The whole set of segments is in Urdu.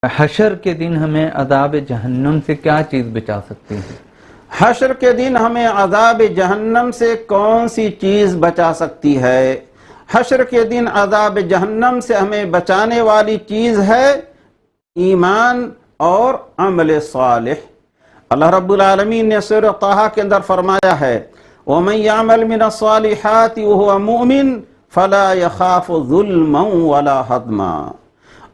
حشر کے دن ہمیں عذاب جہنم سے کیا چیز بچا سکتی ہے؟ حشر کے دن ہمیں عذاب جہنم سے کون سی چیز بچا سکتی ہے؟ حشر کے دن عذاب جہنم سے ہمیں بچانے والی چیز ہے ایمان اور عمل صالح۔ اللہ رب العالمین نے سورہ طٰہٰ کے اندر فرمایا ہے وَمَن يَعْمَلْ مِنَ الصَّالِحَاتِ وَهُوَ مُؤْمِنٌ فَلَا يَخَافُ ظُلْمًا وَلَا هَضْمًا،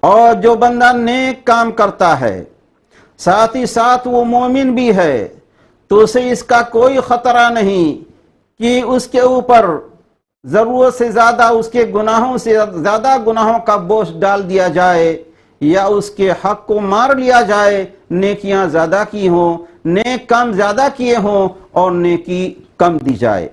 اور جو بندہ نیک کام کرتا ہے ساتھ ہی ساتھ وہ مومن بھی ہے تو اسے اس کا کوئی خطرہ نہیں کہ اس کے اوپر ضرورت سے زیادہ اس کے گناہوں سے زیادہ گناہوں کا بوجھ ڈال دیا جائے یا اس کے حق کو مار لیا جائے، نیکیاں زیادہ کی ہوں، نیک کام زیادہ کیے ہوں اور نیکی کم دی جائے۔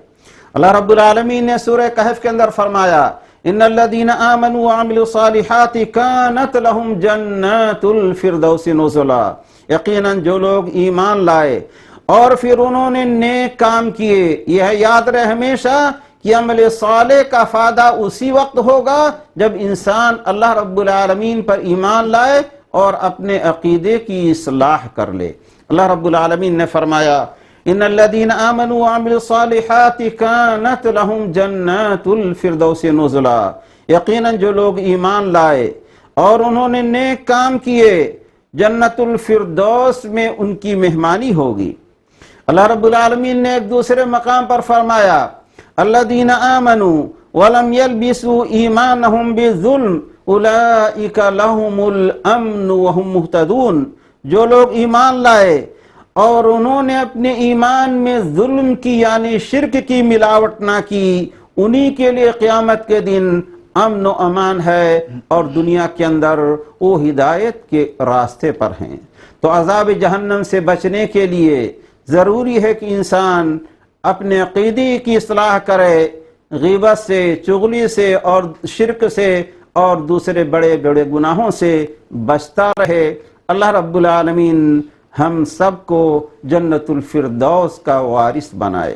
اللہ رب العالمین نے سورہ کہف کے اندر فرمایا ان الذین آمنوا وعملوا الصالحات کانت لہم جنات الفردوس نزلا، یقیناً جو لوگ ایمان لائے اور پھر انہوں نے نیک کام کیے، یہ یاد رہے ہمیشہ کہ عمل صالح کا فائدہ اسی وقت ہوگا جب انسان اللہ رب العالمین پر ایمان لائے اور اپنے عقیدے کی اصلاح کر لے۔ اللہ رب العالمین نے فرمایا ان الذین آمنوا وعملوا الصالحات کانت لہم جنات الفردوس نزلا، یقیناً جو لوگ ایمان لائے اور انہوں نے نیک کام کیے، جنت الفردوس میں ان کی مہمانی ہوگی۔ اللہ رب العالمین نے ایک دوسرے مقام پر فرمایا الذین آمنوا ولم یلبسوا ایمانہم بالظلم اولئک لہم الامن وہم مہتدون، جو لوگ ایمان لائے اور انہوں نے اپنے ایمان میں ظلم کی یعنی شرک کی ملاوٹ نہ کی، انہی کے لیے قیامت کے دن امن و امان ہے اور دنیا کے اندر وہ ہدایت کے راستے پر ہیں۔ تو عذاب جہنم سے بچنے کے لیے ضروری ہے کہ انسان اپنے عقیدے کی اصلاح کرے، غیبت سے، چغلی سے اور شرک سے اور دوسرے بڑے بڑے گناہوں سے بچتا رہے۔ اللہ رب العالمین ہم سب کو جنت الفردوس کا وارث بنائے۔